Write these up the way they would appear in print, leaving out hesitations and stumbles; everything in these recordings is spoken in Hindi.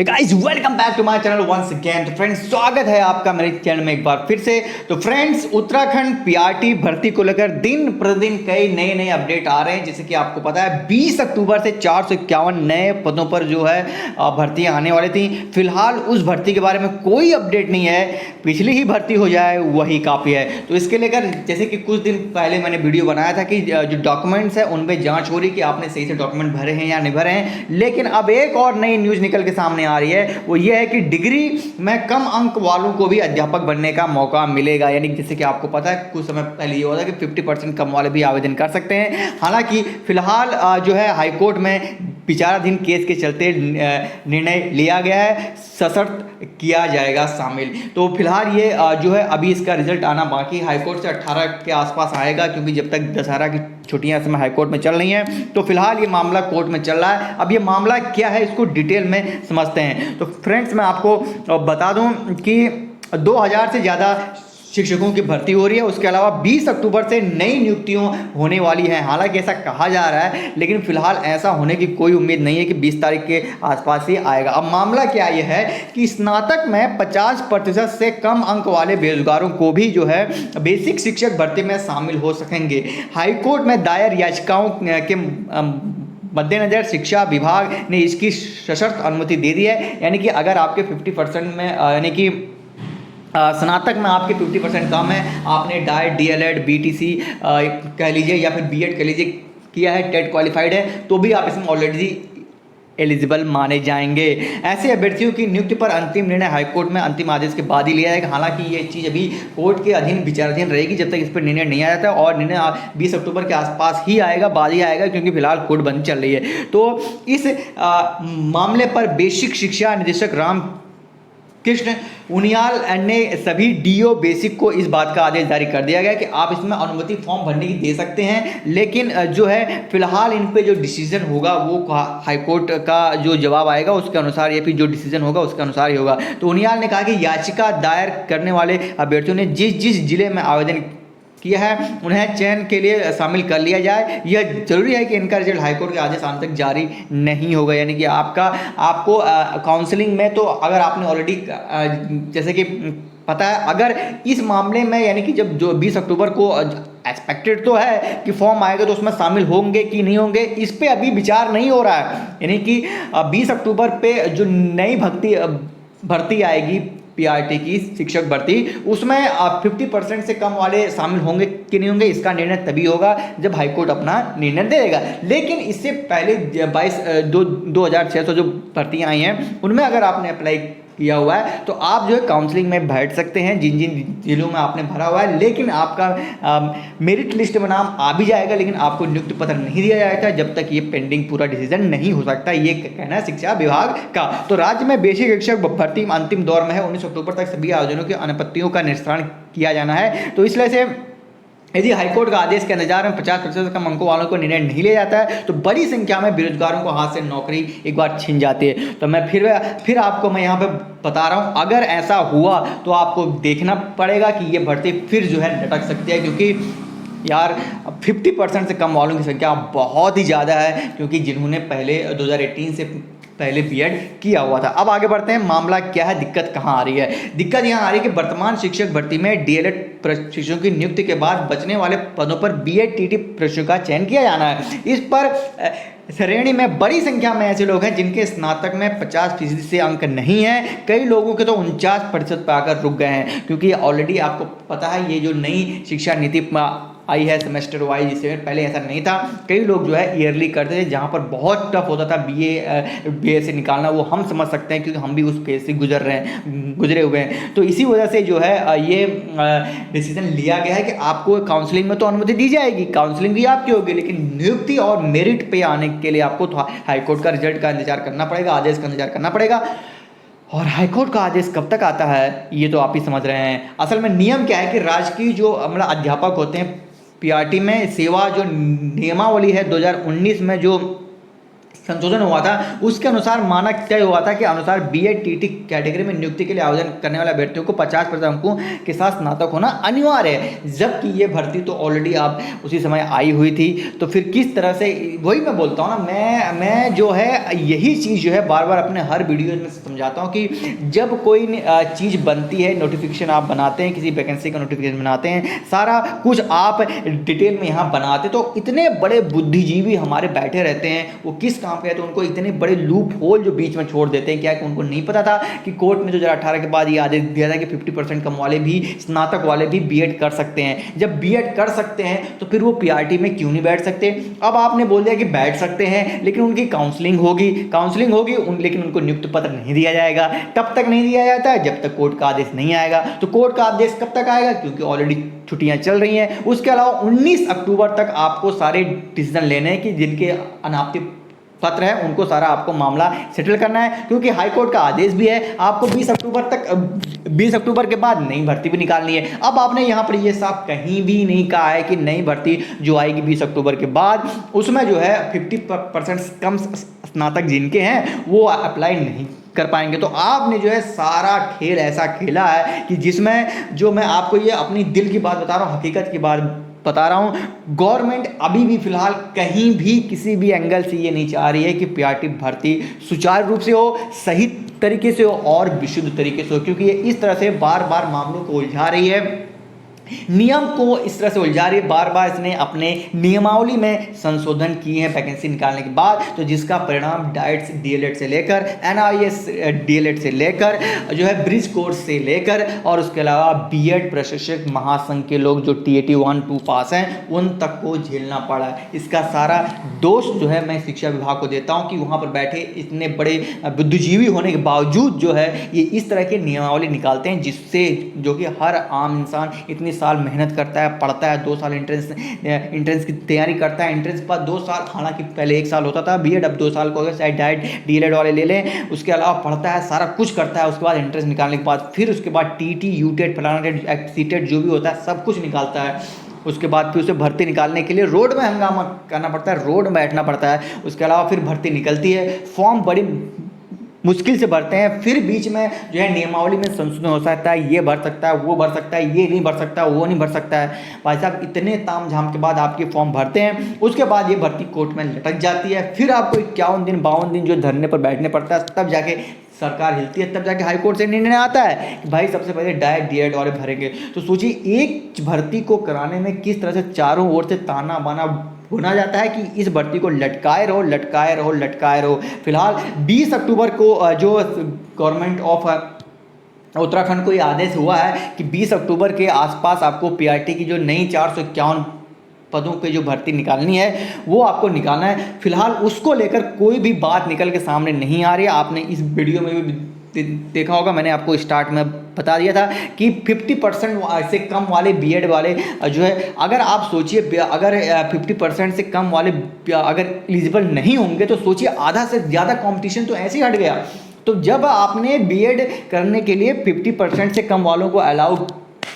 Guys welcome back to my channel once again. तो फ्रेंड्स स्वागत है आपका मेरे चैनल में एक बार फिर से। तो फ्रेंड्स उत्तराखंड पीआरटी भर्ती को लेकर दिन प्रतिदिन कई नए नए अपडेट आ रहे हैं। जैसे कि आपको पता है 20 अक्टूबर से 451 नए पदों पर जो है भर्तियां आने वाली थी। फिलहाल उस भर्ती के बारे में कोई अपडेट नहीं है, पिछली ही भर्ती हो जाए वही काफ़ी है। तो इसके लेकर जैसे कि कुछ दिन पहले मैंने वीडियो बनाया था कि जो डॉक्यूमेंट्स है उन पर जाँच हो रही कि आपने सही से डॉक्यूमेंट भरे हैं या नहीं भरे हैं। लेकिन अब एक और नई न्यूज़ निकल के सामने आ रही है, वो ये है कि डिग्री में कम अंक वालों को भी अध्यापक बनने का मौका मिलेगा। यानी जैसे कि आपको पता है कुछ समय पहले ये होता है कि 50% कम वाले भी आवेदन कर सकते हैं। हालांकि फिलहाल जो है हाईकोर्ट में विचाराधीन केस के चलते निर्णय लिया गया है, सशर्त किया जाएगा शामिल। तो फिलहाल ये जो है अभी इसका रिजल्ट आना बाकी, हाईकोर्ट से 18 के आसपास आएगा, क्योंकि जब तक दशहरा की छुट्टियां इस समय हाईकोर्ट में चल रही हैं। तो फिलहाल ये मामला कोर्ट में चल रहा है। अब ये मामला क्या है इसको डिटेल में समझते हैं। तो फ्रेंड्स मैं आपको बता दूं कि 2000 से ज़्यादा शिक्षकों की भर्ती हो रही है। उसके अलावा 20 अक्टूबर से नई नियुक्तियों होने वाली हैं। हालांकि ऐसा कहा जा रहा है, लेकिन फिलहाल ऐसा होने की कोई उम्मीद नहीं है कि 20 तारीख के आसपास ही आएगा। अब मामला क्या ये है कि स्नातक में 50% से कम अंक वाले बेरोजगारों को भी जो है बेसिक शिक्षक भर्ती में शामिल हो सकेंगे। हाईकोर्ट में दायर याचिकाओं के मद्देनजर शिक्षा विभाग ने इसकी सशर्त अनुमति दे दी है। यानी कि अगर आपके 50% में यानी कि स्नातक में आपके 50% कम है, आपने डाइट डीएलएड बीटीसी कह लीजिए या फिर बीएड कह लीजिए किया है, टेट क्वालिफाइड है, तो भी आप इसमें ऑलरेडी एलिजिबल माने जाएंगे। ऐसे अभ्यर्थियों की नियुक्ति पर अंतिम निर्णय हाईकोर्ट में अंतिम आदेश के बाद ही लिया जाएगा। हालांकि ये चीज़ अभी कोर्ट के अधीन विचाराधीन रहेगी जब तक इस पर निर्णय नहीं आ जाता, और निर्णय 20 अक्टूबर के आसपास ही आएगा, बाद ही आएगा, क्योंकि फिलहाल कोर्ट बंद चल रही है। तो इस मामले पर बेसिक शिक्षा निदेशक राम कृष्ण उनियाल ने सभी डीओ बेसिक को इस बात का आदेश जारी कर दिया गया कि आप इसमें अनुमति फॉर्म भरने की दे सकते हैं, लेकिन जो है फिलहाल इन पे जो डिसीजन होगा वो हाईकोर्ट का जो जवाब आएगा उसके अनुसार, या फिर जो डिसीजन होगा उसके अनुसार ही होगा। तो उनियाल ने कहा कि याचिका दायर करने वाले अभ्यर्थियों ने जिस जिस जिले में आवेदन किया है उन्हें चयन के लिए शामिल कर लिया जाए। यह जरूरी है कि इनका रिजल्ट हाईकोर्ट के आदेश आने तक जारी नहीं होगा। यानी कि आपको काउंसलिंग में, तो अगर आपने ऑलरेडी जैसे कि पता है, अगर इस मामले में यानी कि जब जो 20 अक्टूबर को एक्सपेक्टेड तो है कि फॉर्म आएगा, तो उसमें शामिल होंगे कि नहीं होंगे इस पे अभी विचार नहीं हो रहा है। यानी कि 20 अक्टूबर पे जो नई भर्ती आएगी पीआरटी की शिक्षक भर्ती, उसमें 50% से कम वाले शामिल होंगे कि नहीं होंगे इसका निर्णय तभी होगा जब हाईकोर्ट अपना निर्णय देगा। लेकिन इससे पहले 2600 जो भर्तियां आई हैं उनमें अगर आपने अप्लाई किया हुआ है तो आप जो है काउंसलिंग में बैठ सकते हैं जिन जिन जिलों में आपने भरा हुआ है। लेकिन आपका मेरिट लिस्ट में नाम आ भी जाएगा, लेकिन आपको नियुक्ति पत्र नहीं दिया जाएगा जब तक ये पेंडिंग पूरा डिसीजन नहीं हो सकता। ये कहना है शिक्षा विभाग का। तो राज्य में बेसिक शिक्षक भर्ती अंतिम दौर में है। 19 अक्टूबर तक सभी आवेदनों की अनुपत्तियों का निस्तारण किया जाना है। तो इसलिए से यदि हाईकोर्ट का आदेश के इंतजार में 50% से कम अंकों वालों को निर्णय नहीं लिया जाता है तो बड़ी संख्या में बेरोजगारों को हाथ से नौकरी एक बार छिन जाती है। तो मैं फिर आपको मैं यहाँ पे बता रहा हूँ, अगर ऐसा हुआ तो आपको देखना पड़ेगा कि ये भर्ती फिर जो है लटक सकती है, क्योंकि यार 50% से कम वालों की संख्या बहुत ही ज़्यादा है, क्योंकि जिन्होंने पहले 2018 से पहले बीएड किया हुआ था। अब आगे बढ़ते हैं, मामला क्या है, दिक्कत कहाँ आ रही है। दिक्कत यहाँ आ रही है कि वर्तमान शिक्षक भर्ती में डीएलएड प्रशिक्षकों की नियुक्ति के बाद बचने वाले पदों पर बीएड टीटी प्रशिक्षकों का चयन किया जाना है। इस पर श्रेणी में बड़ी संख्या में ऐसे लोग हैं जिनके स्नातक में 50% से अंक नहीं है। कई लोगों के तो 49% पर आकर रुक गए हैं, क्योंकि ऑलरेडी आपको पता है ये जो नई शिक्षा नीति आई है सेमेस्टर वाइज, जिससे पहले ऐसा नहीं था। कई लोग जो है ईयरली करते थे, जहाँ पर बहुत टफ होता था बीए से निकालना। वो हम समझ सकते हैं क्योंकि हम भी उस फेज से गुजरे हुए हैं। तो इसी वजह से जो है ये डिसीजन लिया गया है कि आपको काउंसलिंग में तो अनुमति दी जाएगी, काउंसलिंग भी आपकी होगी, लेकिन नियुक्ति और मेरिट पे आने के लिए आपको तो हाईकोर्ट का रिजल्ट का इंतजार करना पड़ेगा, आदेश का इंतजार करना पड़ेगा। और हाईकोर्ट का आदेश कब तक आता है ये तो आप ही समझ रहे हैं। असल में नियम क्या है कि राजकीय जो मतलब अध्यापक होते हैं पीआरटी में, सेवा जो नियमावली है 2019 में जो संशोधन हुआ था, उसके अनुसार मानक तय हुआ था कि अनुसार बीएड टीटी कैटेगरी में नियुक्ति के लिए आवेदन करने वाले अभ्यर्थियों को 50% अंकों के साथ स्नातक होना अनिवार्य है। जबकि ये भर्ती तो ऑलरेडी आप उसी समय आई हुई थी, तो फिर किस तरह से, वही मैं बोलता हूँ ना, मैं जो है यही चीज़ जो है बार बार अपने हर वीडियो में समझाता हूँ कि जब कोई चीज़ बनती है, नोटिफिकेशन आप बनाते हैं, किसी वैकेंसी का नोटिफिकेशन बनाते हैं, सारा कुछ आप डिटेल में यहाँ बनाते, तो इतने बड़े बुद्धिजीवी हमारे बैठे रहते हैं, वो किस काम पे है, तो उनको इतने बड़े लूप होल जो बीच में छोड़ देते हैं। क्या कि उनको नहीं पता था कि कोर्ट में 2018 के बाद ये आदेश दिया था कि 50% कम वाले भी, स्नातक वाले भी बीएड कर सकते हैं। जब बीएड कर सकते हैं तो फिर वो पीआरटी में क्यों नहीं बैठ सकते? अब आपने बोल दिया कि बैठ सकते हैं, लेकिन उनकी काउंसलिंग होगी, लेकिन उनको नियुक्ति पत्र नहीं दिया जाएगा। कब तक नहीं दिया जाता है? जब तक कोर्ट का आदेश नहीं आएगा। तो कोर्ट का आदेश कब तक आएगा? क्योंकि ऑलरेडी छुट्टियां चल रही हैं। उसके अलावा 19 अक्टूबर तक आपको सारे डिसीजन लेने हैं कि जिनके अनापत्ति पत्र है उनको सारा आपको मामला सेटल करना है, क्योंकि हाई कोर्ट का आदेश भी है। आपको 20 अक्टूबर के बाद नई भर्ती भी निकालनी है। अब आपने यहाँ पर ये साफ कहीं भी नहीं कहा है कि नई भर्ती जो आएगी 20 अक्टूबर के बाद, उसमें जो है 50% कम स्नातक जिनके हैं वो अप्लाई नहीं कर पाएंगे। तो आपने जो है सारा खेल ऐसा खेला है कि जिसमें जो मैं आपको ये अपनी दिल की बात बता रहा हूँ, हकीकत की बात बता रहा हूँ, गवर्नमेंट अभी भी फिलहाल कहीं भी किसी भी एंगल से ये नहीं चाह रही है कि पीआरटी भर्ती सुचारू रूप से हो, सही तरीके से हो और विशुद्ध तरीके से हो, क्योंकि ये इस तरह से बार बार मामलों को उलझा रही है, नियम को इस तरह से उलझा रही है। बार बार इसने अपने नियमावली में संशोधन किए हैं वैकेंसी निकालने के बाद, तो जिसका परिणाम डाइट्स डीएलएड से लेकर, एनआईएस डीएलएड से लेकर, जो है ब्रिज कोर्स से लेकर, और उसके अलावा बीएड प्रशिक्षक महासंघ के लोग जो टीएटी 1-2 पास हैं उन तक को झेलना पड़ा है। इसका सारा दोष जो है मैं शिक्षा विभाग को देता हूँ कि वहाँ पर बैठे इतने बड़े बुद्धिजीवी होने के बावजूद जो है ये इस तरह के नियमावली निकालते हैं, जिससे जो कि हर आम इंसान इतनी साल मेहनत करता है, पढ़ता है, 2 साल एंट्रेंस की तैयारी करता है, एंट्रेंस के बाद 2 साल, हालांकि पहले 1 साल होता था बीएड, अब 2 साल को हो गया, चाहे डाइट डीएलएड वाले ले लें, उसके अलावा पढ़ता है, सारा कुछ करता है, उसके बाद एंट्रेंस निकालने के बाद फिर उसके बाद टीटी, यूटेट, फलाना सीटेट जो भी होता है सब कुछ निकालता है। उसके बाद फिर उसे भर्ती निकालने के लिए रोड में हंगामा करना पड़ता है, रोड में बैठना पड़ता है। उसके अलावा फिर भर्ती निकलती है, फॉर्म बड़ी मुश्किल से भरते हैं, फिर बीच में जो है नियमावली में संशोधन हो सकता है, ये भर सकता है, वो भर सकता है, ये नहीं भर सकता, वो नहीं भर सकता है। भाई साहब इतने ताम झाम के बाद आपके फॉर्म भरते हैं, उसके बाद ये भर्ती कोर्ट में लटक जाती है, फिर आपको 51 दिन 52 दिन जो धरने पर बैठने पड़ता है, तब जाके सरकार हिलती है, तब जाके हाई कोर्ट से निर्णय आता है कि भाई सबसे पहले डाइट डीएड वाले भरेंगे। तो सोचिए एक भर्ती को कराने में किस तरह से चारों ओर से ताना बाना होना जाता है कि इस भर्ती को लटकाए रहो, लटकाए रहो, लटकाए रहो। फिलहाल 20 अक्टूबर को जो गवर्नमेंट ऑफ उत्तराखंड को ये आदेश हुआ है कि 20 अक्टूबर के आसपास आपको पीआरटी की जो नई 451 पदों पे जो भर्ती निकालनी है वो आपको निकालना है। फिलहाल उसको लेकर कोई भी बात निकल के सामने नहीं आ रही है। आपने इस वीडियो में भी देखा होगा, मैंने आपको स्टार्ट में बता दिया था कि 50% से कम वाले बीएड वाले जो है, अगर आप सोचिए अगर 50% से कम वाले अगर एलिजिबल नहीं होंगे तो सोचिए आधा से ज़्यादा कंपटीशन तो ऐसे ही हट गया। तो जब आपने बीएड करने के लिए 50% से कम वालों को अलाउ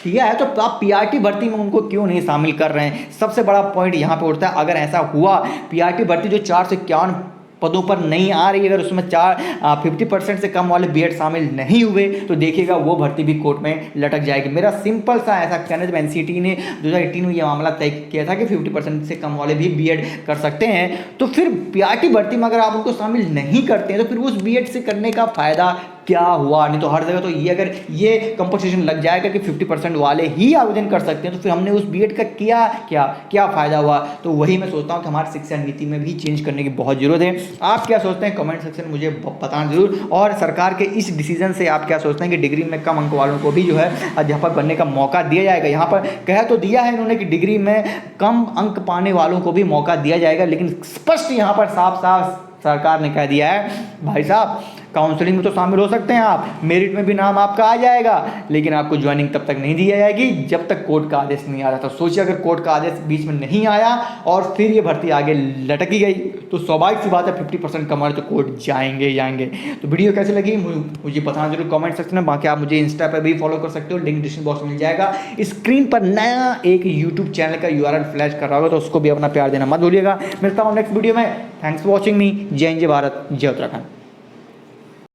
किया है तो आप पीआरटी भर्ती में उनको क्यों नहीं शामिल कर रहे हैं? सबसे बड़ा पॉइंट यहाँ पे उठता है, अगर ऐसा हुआ पीआरटी भर्ती जो 451 पदों पर नहीं आ रही, अगर उसमें 50% से कम वाले बीएड शामिल नहीं हुए तो देखिएगा वो भर्ती भी कोर्ट में लटक जाएगी। मेरा सिंपल सा ऐसा कहना, जब एनसीटी ने 2018 में ये मामला तय किया था कि 50% से कम वाले भी बीएड कर सकते हैं, तो फिर पीआरटी भर्ती में अगर आप उनको शामिल नहीं करते हैं तो फिर उस बीएड से करने का फायदा क्या हुआ? नहीं तो हर जगह तो ये अगर ये कंपटीशन लग जाएगा कि 50% वाले ही आवेदन कर सकते हैं तो फिर हमने उस बीएड का क्या फ़ायदा हुआ? तो वही मैं सोचता हूँ कि हमारी शिक्षा नीति में भी चेंज करने की बहुत ज़रूरत है। आप क्या सोचते हैं कमेंट सेक्शन में मुझे बताना जरूर, और सरकार के इस डिसीजन से आप क्या सोचते हैं कि डिग्री में कम अंक वालों को भी जो है अध्यापक बनने का मौका दिया जाएगा? यहाँ पर कह तो दिया है इन्होंने कि डिग्री में कम अंक पाने वालों को भी मौका दिया जाएगा, लेकिन स्पष्ट यहाँ पर साफ साफ सरकार ने कह दिया है भाई साहब काउंसलिंग में तो शामिल हो सकते हैं आप, मेरिट में भी नाम आपका आ जाएगा, लेकिन आपको ज्वाइनिंग तब तक नहीं दी जाएगी जब तक कोर्ट का आदेश नहीं आ रहा था। सोचिए अगर कोर्ट का आदेश बीच में नहीं आया और फिर ये भर्ती आगे लटकी गई तो स्वाभाविक सी बात है 50% कमांड तो कोर्ट जाएंगे ही जाएंगे। तो वीडियो कैसे लगी मुझे बताना जरूर कमेंट सेक्शन में। बाकी आप मुझे इंस्टा पर भी फॉलो कर सकते हो, लिंक डिस्क्रिप्शन बॉक्स में मिल जाएगा। स्क्रीन पर नया एक यूट्यूब चैनल का URL फ्लैश कर रहा होगा तो उसको भी अपना प्यार देना मत भूलिएगा। मिलता हूँ नेक्स्ट वीडियो में। थैंक्स फॉर वॉचिंग मी। जय हिंद, जय भारत, जय उत्तराखंड।